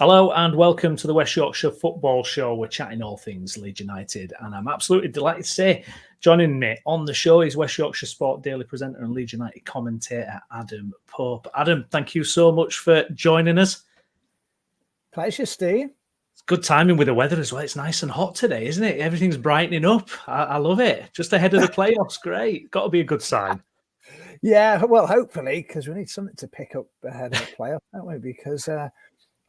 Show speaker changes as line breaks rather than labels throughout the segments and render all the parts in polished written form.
Hello and welcome to the West Yorkshire Football Show. We're chatting all things Leeds United, and I'm absolutely delighted to say joining me on the show is West Yorkshire Sport Daily presenter and Leeds United commentator Adam Pope. Adam, thank you so much for joining us.
Pleasure, Steve.
It's good timing with the weather as well. It's nice and hot today, isn't it? Everything's brightening up. I love it. Just ahead of the playoffs. Great. Got to be a good sign.
Yeah, well, hopefully, because we need something to pick up ahead of the playoff, don't we? Because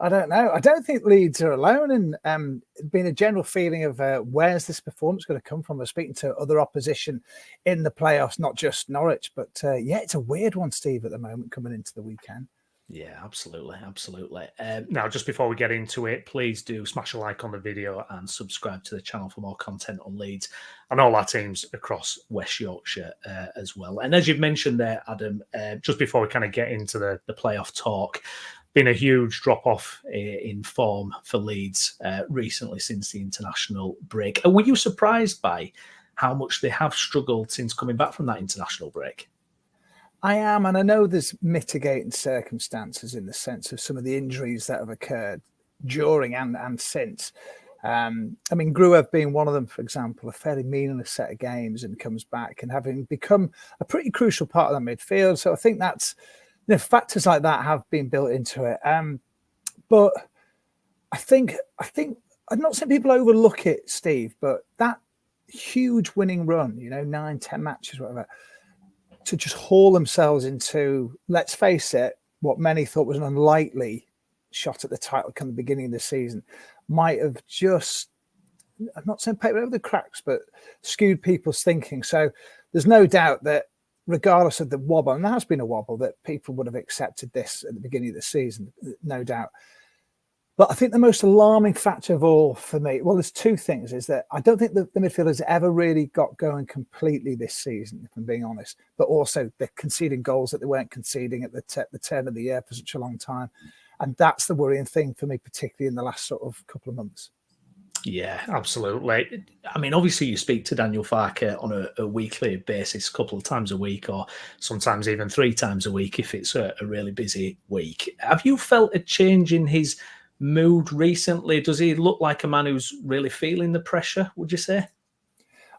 I don't know. I don't think Leeds are alone in being a general feeling of where's this performance going to come from. We're speaking to other opposition in the playoffs, not just Norwich, but it's a weird one, Steve, at the moment coming into the weekend.
Yeah, absolutely. Now, just before we get into it, please do smash a like on the video and subscribe to the channel for more content on Leeds and all our teams across West Yorkshire as well. And as you've mentioned there, Adam, just before we kind of get into the playoff talk, been a huge drop-off in form for Leeds recently since the international break. Were you surprised by how much they have struggled since coming back from that international break?
I am, and I know there's mitigating circumstances in the sense of some of the injuries that have occurred during and since. Gruev being one of them, for example, a fairly meaningless set of games and comes back and having become a pretty crucial part of the midfield. So I think that's, factors like that have been built into it. But I think I'm not saying people overlook it, Steve, but that huge winning run, 9-10 matches, whatever, to just haul themselves into, let's face it, what many thought was an unlikely shot at the title come the beginning of the season, might have just, I'm not saying paper over the cracks, but skewed people's thinking. So there's no doubt that regardless of the wobble, and there has been a wobble, that people would have accepted this at the beginning of the season, no doubt. But I think the most alarming factor of all for me, well, there's two things, is that I don't think the midfield has ever really got going completely this season, if I'm being honest, but also they're conceding goals that they weren't conceding at the turn of the year for such a long time. And that's the worrying thing for me, particularly in the last sort of couple of months.
Yeah, absolutely. I mean, obviously you speak to Daniel Farke on a weekly basis, a couple of times a week, or sometimes even 3 times a week if it's a really busy week. Have you felt a change in his mood recently? Does he look like a man who's really feeling the pressure, would you say?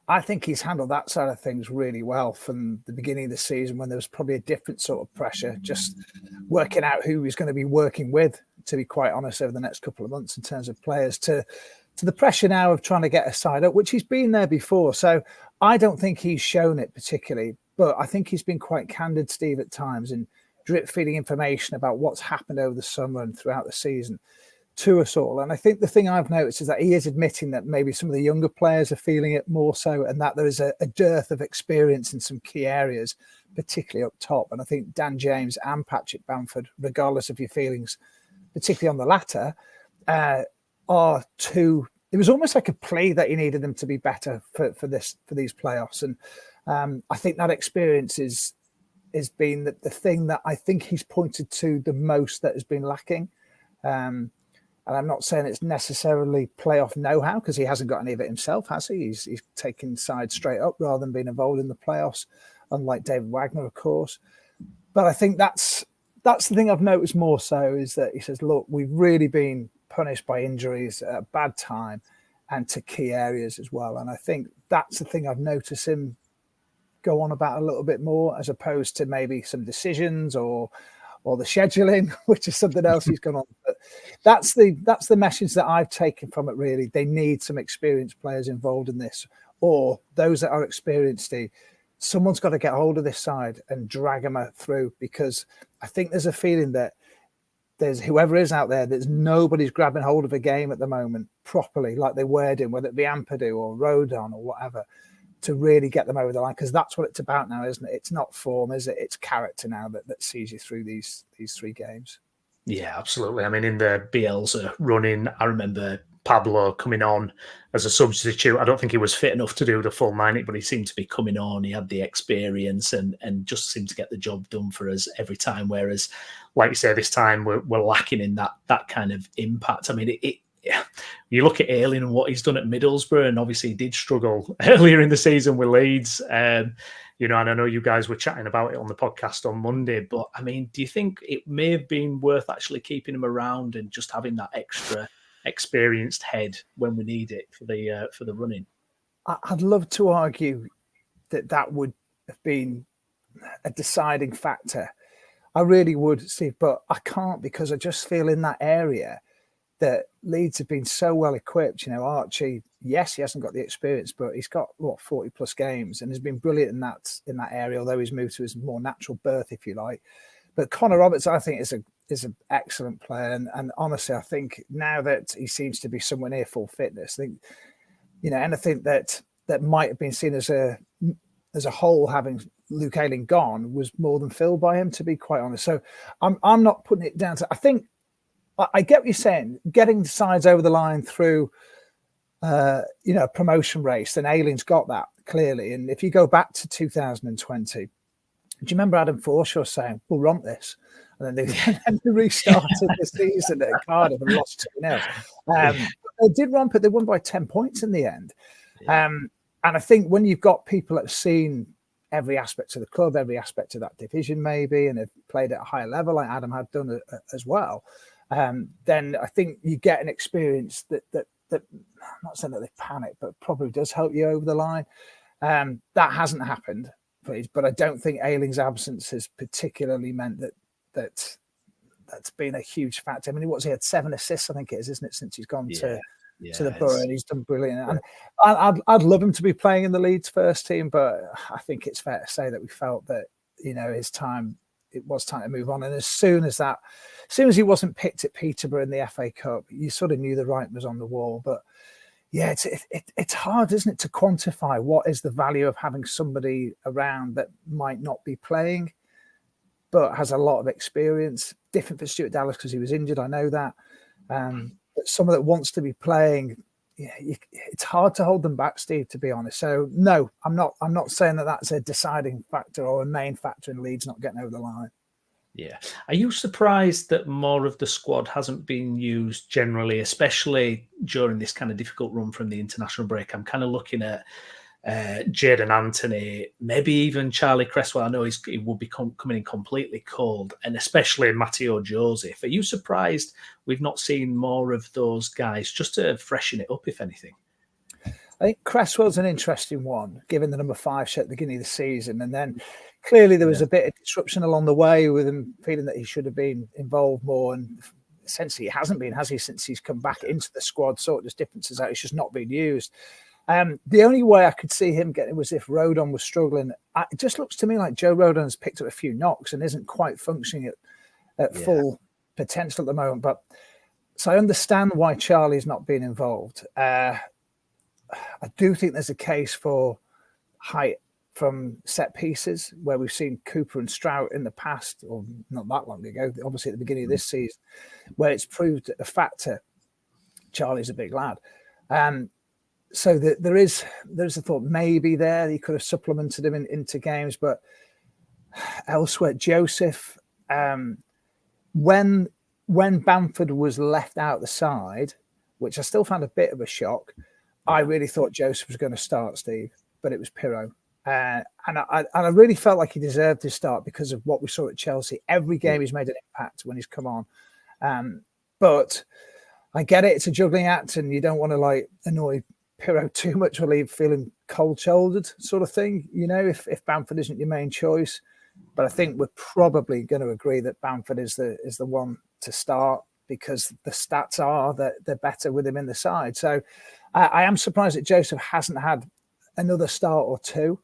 I think he's handled that side of things really well from the beginning of the season, when there was probably a different sort of pressure, just working out who he's going to be working with, to be quite honest, over the next couple of months in terms of players, to the pressure now of trying to get a side up, which he's been there before. So I don't think he's shown it particularly, but I think he's been quite candid, Steve, at times, and drip feeding information about what's happened over the summer and throughout the season to us all. And I think the thing I've noticed is that he is admitting that maybe some of the younger players are feeling it more so, and that there is a dearth of experience in some key areas, particularly up top. And I think Dan James and Patrick Bamford, regardless of your feelings, particularly on the latter, are two. It was almost like a plea that he needed them to be better for these playoffs. And I think that experience has been the thing that I think he's pointed to the most that has been lacking. And I'm not saying it's necessarily playoff know-how, because he hasn't got any of it himself, has he? He's taken sides straight up rather than being involved in the playoffs, unlike David Wagner, of course. But I think that's the thing I've noticed more so, is that he says, look, we've really been punished by injuries at a bad time and to key areas as well. And I think that's the thing I've noticed him go on about a little bit more, as opposed to maybe some decisions or the scheduling, which is something else he's gone on. But that's the message that I've taken from it, really. They need some experienced players involved in this, or those that are experienced, Steve. Someone's got to get hold of this side and drag them through, because I think there's a feeling that there's whoever is out there, there's nobody's grabbing hold of a game at the moment properly, like they were doing, whether it be Ampadu or Rodon or whatever, to really get them over the line, because that's what it's about now, isn't it? It's not form, is it? It's character now that sees you through these 3 games.
Yeah, absolutely. I mean, in the Bielsa running, I remember Pablo coming on as a substitute. I don't think he was fit enough to do the full 90, but he seemed to be coming on. He had the experience and just seemed to get the job done for us every time. Whereas, like you say, this time we're lacking in that kind of impact. I mean, yeah, you look at Ayling and what he's done at Middlesbrough, and obviously he did struggle earlier in the season with Leeds. You know, and I know you guys were chatting about it on the podcast on Monday, but I mean, do you think it may have been worth actually keeping him around and just having that extra experienced head when we need it for the running?
I'd love to argue that would have been a deciding factor. I really would, Steve, but I can't, because I just feel in that area that Leeds have been so well equipped. You know, Archie, yes, he hasn't got the experience, but he's got 40 plus games and has been brilliant in that area, although he's moved to his more natural birth, if you like. But Connor Roberts, I think, is an excellent player, and honestly, I think now that he seems to be somewhere near full fitness, I think, you know, anything that might have been seen as a whole, having Luke Ayling gone, was more than filled by him, to be quite honest. So I'm not putting it down to. I think I get what you're saying. Getting the sides over the line through, you know, a promotion race, then Ayling's got that clearly. And if you go back to 2020, do you remember Adam Forshaw saying, "We'll romp this"? And then they restarted the season at Cardiff and lost 2-0. They did romp it. They won by 10 points in the end. Yeah. And I think when you've got people that have seen every aspect of the club, every aspect of that division maybe, and have played at a higher level like Adam had done as well, then I think you get an experience that I'm not saying that they panic, but probably does help you over the line. That hasn't happened, but I don't think Ayling's absence has particularly meant that's been a huge factor. I mean, he had 7 assists, I think it is, isn't it, since he's gone to the Borough, and he's done brilliant. And I'd love him to be playing in the Leeds first team, but I think it's fair to say that we felt that, you know, it was time to move on. And as soon as he wasn't picked at Peterborough in the FA Cup, you sort of knew the writing was on the wall. But yeah, it's hard, isn't it, to quantify what is the value of having somebody around that might not be playing, but has a lot of experience. Different for Stuart Dallas because he was injured, I know that. But someone that wants to be playing, it's hard to hold them back, Steve, to be honest. So no, I'm not saying that that's a deciding factor or a main factor in Leeds not getting over the line.
Yeah. Are you surprised that more of the squad hasn't been used generally, especially during this kind of difficult run from the international break? I'm kind of looking at Jadon Anthony, maybe even Charlie Cresswell. I know he will be coming in completely cold, and especially Matteo Joseph. Are you surprised we've not seen more of those guys just to freshen it up, if anything?
I think Cresswell's an interesting one, given the number 5 shot at the beginning of the season. And then clearly there was a bit of disruption along the way with him feeling that he should have been involved more. And essentially he hasn't been, has he, since he's come back into the squad, sorted his differences out. It's just not been used. The only way I could see him getting was if Rodon was struggling. It just looks to me like Joe Rodon has picked up a few knocks and isn't quite functioning at full potential at the moment. But so I understand why Charlie's not been involved. I do think there's a case for height from set pieces where we've seen Cooper and Strout in the past, or not that long ago, obviously at the beginning of this season, where it's proved a factor. Charlie's a big lad. So there's a thought maybe there he could have supplemented him into games, but elsewhere, Joseph, when Bamford was left out the side, which I still found a bit of a shock, I really thought Joseph was going to start, Steve, but it was Pirro. And I really felt like he deserved his start because of what we saw at Chelsea. Every game he's made an impact when he's come on. But I get it. It's a juggling act and you don't want to annoy Pirro too much or leave feeling cold-shouldered sort of thing, you know, if Bamford isn't your main choice. But I think we're probably going to agree that Bamford is the one to start because the stats are that they're better with him in the side. So I am surprised that Joseph hasn't had another start or two.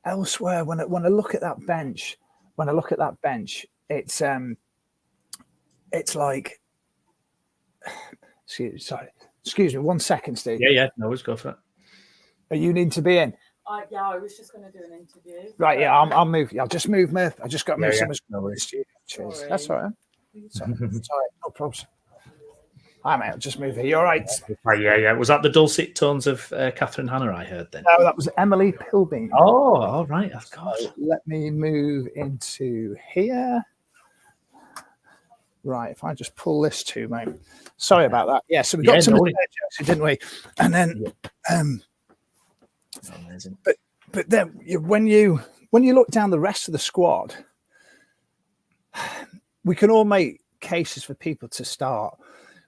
Elsewhere, when I look at that bench, it's like, excuse me, 1 second, Steve.
Yeah, no worries, go for it.
Are you need to be in?
Yeah, I was just going to do an interview.
Right, yeah, I'll move. I'll just move, Murph. I just got to move some.
No worries.
Cheers. Sorry. That's all right. Sorry, no problems. Hi, mate. I'll just move here. You all right?
Yeah. Was that the dulcet tones of Catherine Hanna I heard then?
No, that was Emily Pilbeam.
Oh, all right. Of course.
So let me move into here. Right, if I just pull this too, mate. Sorry about that. Yeah, so we got some Chelsea, didn't we? And then,
amazing.
But then when you look down the rest of the squad, we can all make cases for people to start,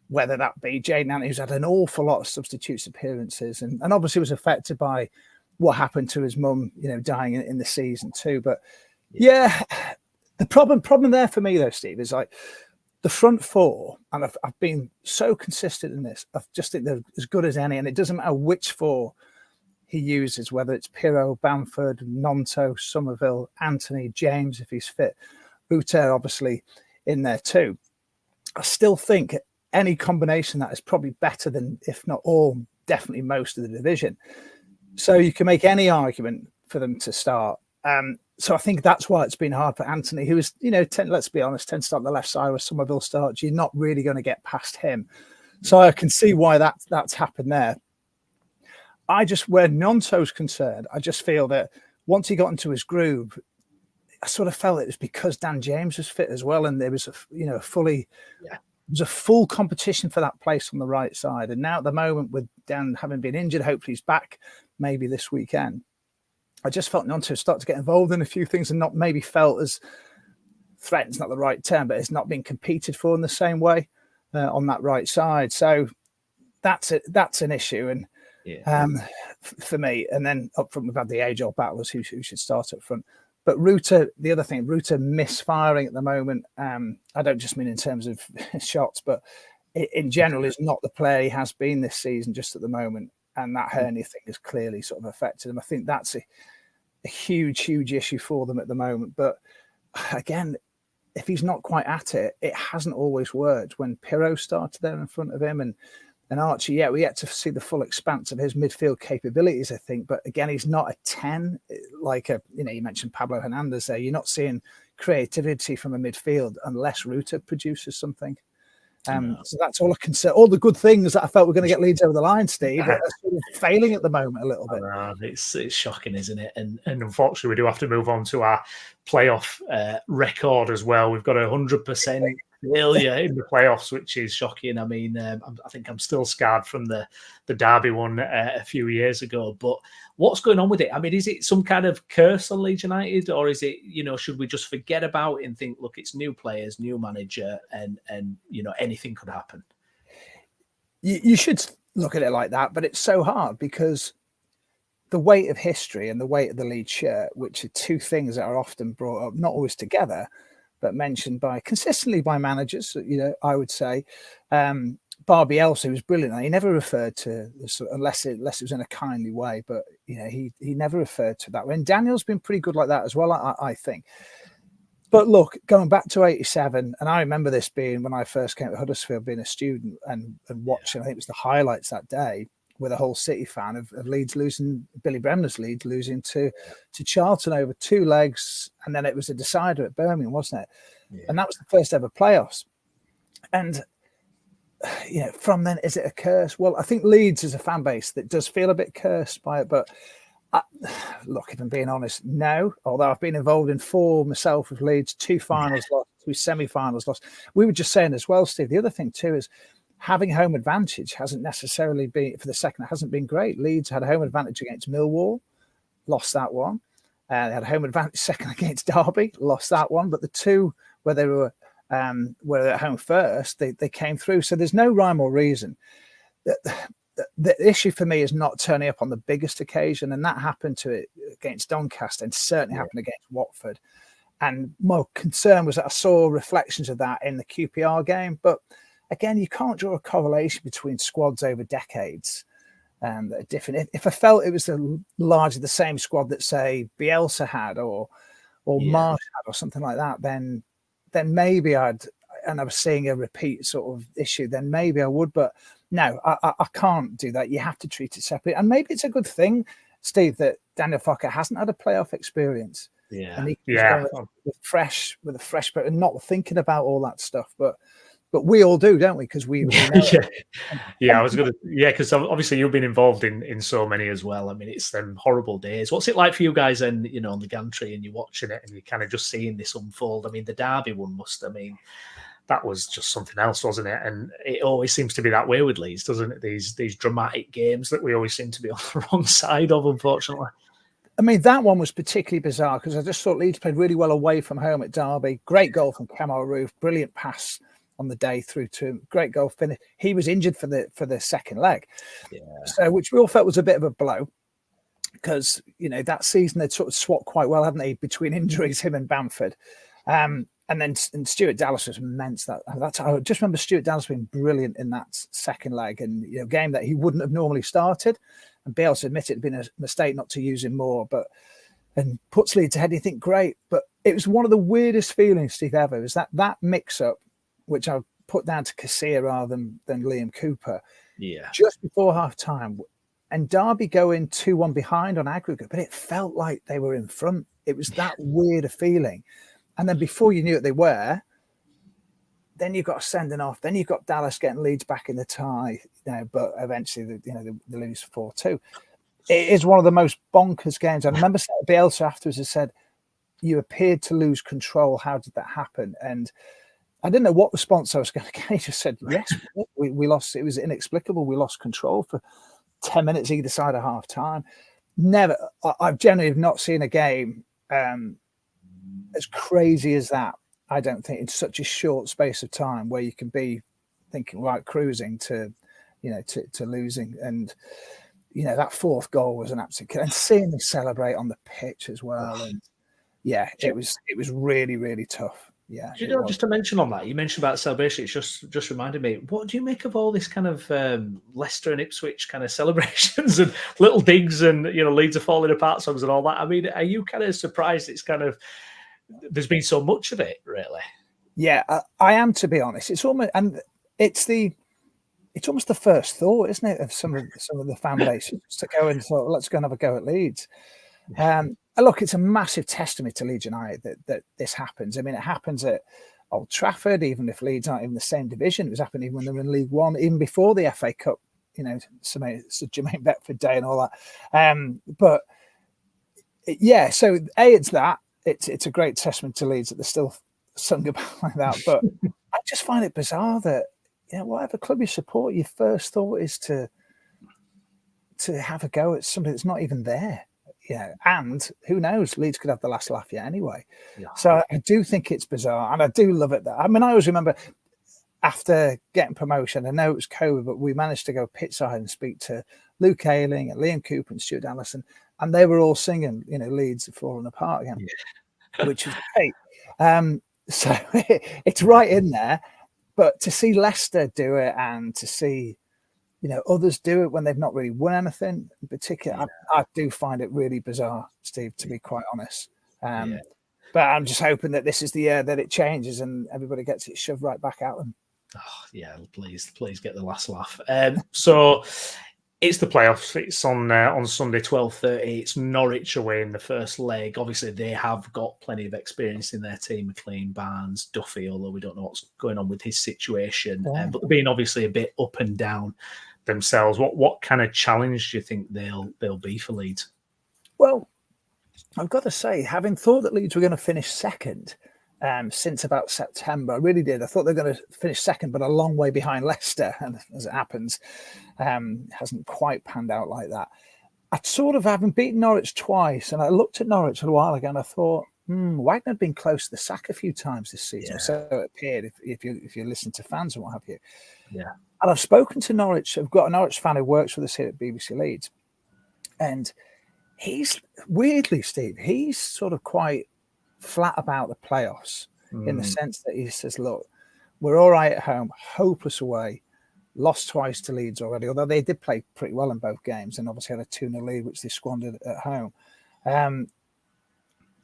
whether that be Jay Nanny, who's had an awful lot of substitutes appearances, and obviously was affected by what happened to his mum, dying in the season too. But yeah, the problem there for me though, Steve, is like the front four, and I've been so consistent in this. I just think they're as good as any, and it doesn't matter which four he uses, whether it's Pirro, Bamford, Nonto, Somerville, Anthony, James, if he's fit, Ruter obviously in there too. I still think any combination that is probably better than, if not all, definitely most of the division. So you can make any argument for them to start. So I think that's why it's been hard for Anthony, who is, let's be honest, tends to start on the left side where Somerville starts. You're not really going to get past him. So I can see why that's happened there. Where Nonto's concerned, I just feel that once he got into his groove, I sort of felt it was because Dan James was fit as well. And there was it was a full competition for that place on the right side. And now at the moment, with Dan having been injured, hopefully he's back maybe this weekend. I just felt Nonto start to get involved in a few things and not maybe felt as threatened's not the right term, but it's not being competed for in the same way on that right side. So that's an issue. And for me, and then up front, we've had the age-old battlers who should start up front. But Ruter, the other thing, Ruter misfiring at the moment. I don't just mean in terms of shots, but in general, is not the player he has been this season just at the moment. And that hernia thing has clearly sort of affected him. I think that's a huge issue for them at the moment. But again, if he's not quite at it, it hasn't always worked. When Pirro started there in front of him and Archie, we get to see the full expanse of his midfield capabilities, I think. But again, he's not a 10 like you mentioned Pablo Hernandez there. You're not seeing creativity from a midfield unless Ruter produces something. So that's all I can say. All the good things that I felt were going to get Leeds over the line, Steve, are sort of failing at the moment a little bit.
It's shocking, isn't it? And unfortunately, we do have to move on to our playoff record as well. We've got 100% failure in the playoffs, which is shocking. I mean, I think I'm still scarred from the Derby one a few years ago. But what's going on with it? I mean, is it some kind of curse on Leeds United, or is it, should we just forget about it and think, look, it's new players, new manager, and anything could happen?
You should look at it like that, but it's so hard because the weight of history and the weight of the Leeds shirt, which are two things that are often brought up, not always together, but mentioned consistently by managers, I would say. Bar Bielsa was brilliant. He never referred to this, unless it was in a kindly way, but he never referred to that. And Daniel's been pretty good like that as well, I think. But look, going back to 87, and I remember this being when I first came to Huddersfield, being a student and watching, I think it was the highlights that day, with a whole City fan of Leeds losing, Billy Bremner's Leeds losing to Charlton over 2 legs. And then it was a decider at Birmingham, wasn't it? Yeah. And that was the first ever playoffs. And, from then, is it a curse? Well, I think Leeds is a fan base that does feel a bit cursed by it. But look, if I'm being honest, no. Although I've been involved in 4 myself with Leeds, 2 finals lost, 2 semi-finals lost. We were just saying as well, Steve, the other thing too is having home advantage hasn't necessarily been, for the second, it hasn't been great. Leeds had a home advantage against Millwall, lost that one. They had a home advantage second against Derby, lost that one. But the 2 where they were at home first, they came through. So there's no rhyme or reason. The issue for me is not turning up on the biggest occasion, and that happened to it against Doncaster and certainly happened against Watford. And my concern was that I saw reflections of that in the QPR game. But again, you can't draw a correlation between squads over decades that are different. If I felt it was largely the same squad that, say, Bielsa had or Marsh had or something like that, then maybe I was seeing a repeat sort of issue, then maybe I would. But no, I can't do that. You have to treat it separately. And maybe it's a good thing, Steve, that Daniel Farke hasn't had a playoff experience.
Yeah.
And he's going with a fresh, but not thinking about all that stuff. But we all do, don't we? Because we know
I was going to, because obviously you've been involved in so many as well. I mean, it's them horrible days. What's it like for you guys then, on the gantry and you're watching it and you're kind of just seeing this unfold? I mean, the Derby one that was just something else, wasn't it? And it always seems to be that way with Leeds, doesn't it? These dramatic games that we always seem to be on the wrong side of, unfortunately.
I mean, that one was particularly bizarre because I just thought Leeds played really well away from home at Derby. Great goal from Kamal Roof, brilliant pass on the day through to him. Great goal finish. He was injured for the second leg, so which we all felt was a bit of a blow because that season they'd sort of swapped quite well, hadn't they, between injuries, him and Bamford. And then Stuart Dallas was immense. I just remember Stuart Dallas being brilliant in that second leg, and game that he wouldn't have normally started. And Bielsa admitted it'd been a mistake not to use him more, and puts Leeds ahead. You think great, but it was one of the weirdest feelings, Steve, ever. Was that mix-up, which I put down to Casilla rather than Liam Cooper.
Yeah,
just before half time, and Derby going 2-1 behind on aggregate, but it felt like they were in front. It was that weird a feeling. And then before you knew it, they were. Then you've got a sending off. Then you've got Dallas getting Leeds back in the tie. But eventually, they lose 4-2. It is one of the most bonkers games. I remember Bielsa afterwards has said, "You appeared to lose control. How did that happen?" And I didn't know what response I was going to get. He just said, "Yes, we lost. It was inexplicable. We lost control for 10 minutes either side of half time." I've generally not seen a game as crazy as that. I don't think in such a short space of time where you can be thinking, right, cruising to losing. And, that fourth goal was an absolute, and seeing them celebrate on the pitch as well. And it was really, really tough. Yeah.
Just to mention on that, you mentioned about celebration. It's just reminded me, what do you make of all this kind of Leicester and Ipswich kind of celebrations and little digs and, Leeds are falling apart songs and all that? I mean, are you kind of surprised it's kind of, there's been so much of it, really?
Yeah, I am, to be honest. It's almost, and it's almost the first thought, isn't it, of some of the fan bases to go and thought, let's go and have a go at Leeds. Look, it's a massive testament to Leeds United that this happens. I mean, it happens at Old Trafford, even if Leeds aren't in the same division. It was happening even when they were in League One, even before the FA Cup, so Jermaine Beckford Day and all that. So it's that. It's a great testament to Leeds that they're still sung about like that. But I just find it bizarre that whatever club you support, your first thought is to have a go at something that's not even there. And who knows? Leeds could have the last laugh yet anyway. Yeah. So I do think it's bizarre, and I do love it. I mean, I always remember after getting promotion, I know it was COVID, but we managed to go pitchside and speak to Luke Ayling and Liam Cooper and Stuart Allison, and they were all singing, Leeds have fallen apart again, which is great. So it's right in there. But to see Leicester do it and to see, others do it when they've not really won anything in particular, I do find it really bizarre, Steve, to be quite honest. But I'm just hoping that this is the year that it changes and everybody gets it shoved right back at them.
Oh, yeah, please get the last laugh. So it's the playoffs. It's on Sunday, 12:30. It's Norwich away in the first leg. Obviously, they have got plenty of experience in their team. McLean, Barnes, Duffy, although we don't know what's going on with his situation. But they're being obviously a bit up and down themselves. What kind of challenge do you think they'll be for Leeds?
Well, I've got to say, having thought that Leeds were going to finish second since about September, I really did. I thought they were going to finish second, but a long way behind Leicester. And as it happens, hasn't quite panned out like that. I'd sort of having beaten Norwich twice, and I looked at Norwich a while ago and I thought, Wagner had been close to the sack a few times this season. Yeah. So it appeared if you listen to fans and what have you.
Yeah.
And I've spoken to Norwich. I've got a Norwich fan who works with us here at BBC Leeds. And he's weirdly, Steve, he's sort of quite flat about the playoffs in the sense that he says, look, we're all right at home, hopeless away, lost twice to Leeds already, although they did play pretty well in both games and obviously had a 2-0 lead, which they squandered at home.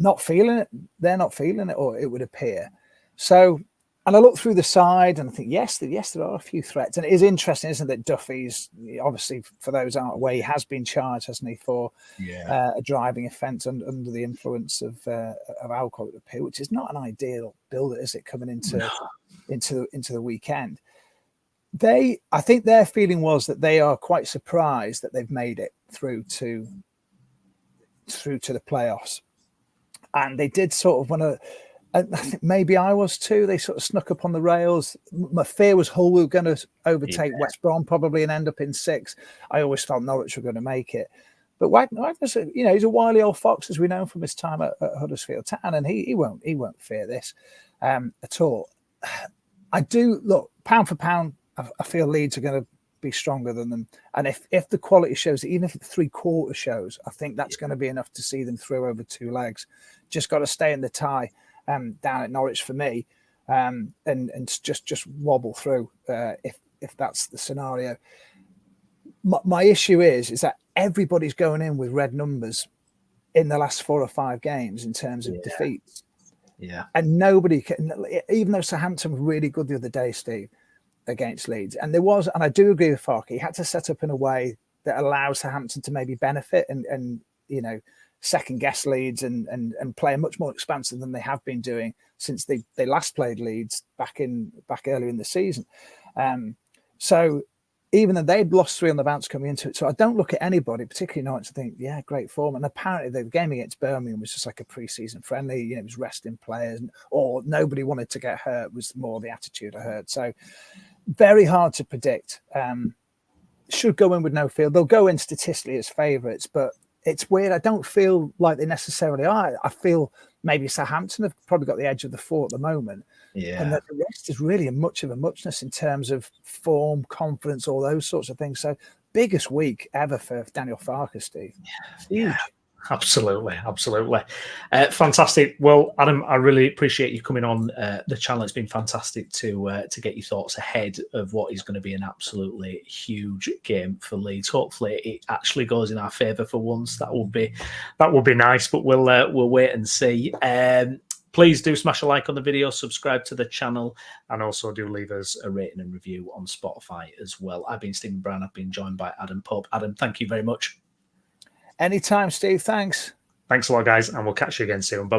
Not feeling it. They're not feeling it, or it would appear. So, and I look through the side and I think, yes, there are a few threats. And it is interesting, isn't it, that Duffy's, obviously, for those aren't aware, he has been charged, hasn't he, for a driving offence under the influence of alcohol, it would appear, which is not an ideal build, is it, coming into the weekend. I think their feeling was that they are quite surprised that they've made it through to the playoffs. And they did sort of want to, And I think maybe I was too. They sort of snuck up on the rails. My fear was Hull were going to overtake West Brom probably and end up in 6. I always felt Norwich were going to make it. But Wagner's, he's a wily old fox, as we know from his time at Huddersfield Town, and he won't fear this at all. I do look pound for pound. I feel Leeds are going to be stronger than them, and if the quality shows, even if the 3/4 shows, I think that's going to be enough to see them through over 2 legs. Just got to stay in the tie down at Norwich for me, and just wobble through if that's the scenario. My issue is that everybody's going in with red numbers in the last 4 or 5 games in terms of defeats.
Yeah.
And nobody can, even though Southampton were really good the other day, Steve, against Leeds. And I do agree with Farke, he had to set up in a way that allows Southampton to maybe benefit and second guess Leeds and play much more expansive than they have been doing since they last played Leeds back earlier in the season. So even though they'd lost 3 on the bounce coming into it. So I don't look at anybody, particularly Norwich, to think, yeah, great form. And apparently the game against Birmingham was just like a pre-season friendly, it was resting players, or nobody wanted to get hurt was more the attitude I heard. So very hard to predict. Should go in with no field. They'll go in statistically as favourites, but it's weird. I don't feel like they necessarily are. I feel maybe Southampton have probably got the edge of the 4 at the moment.
Yeah.
And that the rest is really much of a muchness in terms of form, confidence, all those sorts of things. So biggest week ever for Daniel Farke, Steve.
Yeah. Absolutely. Fantastic. Well, Adam, I really appreciate you coming on the channel. It's been fantastic to get your thoughts ahead of what is going to be an absolutely huge game for Leeds. Hopefully it actually goes in our favour for once. That would be nice, but we'll wait and see. Please do smash a like on the video, subscribe to the channel, and also do leave us a rating and review on Spotify as well. I've been Stephen Brown. I've been joined by Adam Pope. Adam, thank you very much.
Anytime, Steve. Thanks.
Thanks a lot, guys, and we'll catch you again soon. Bye.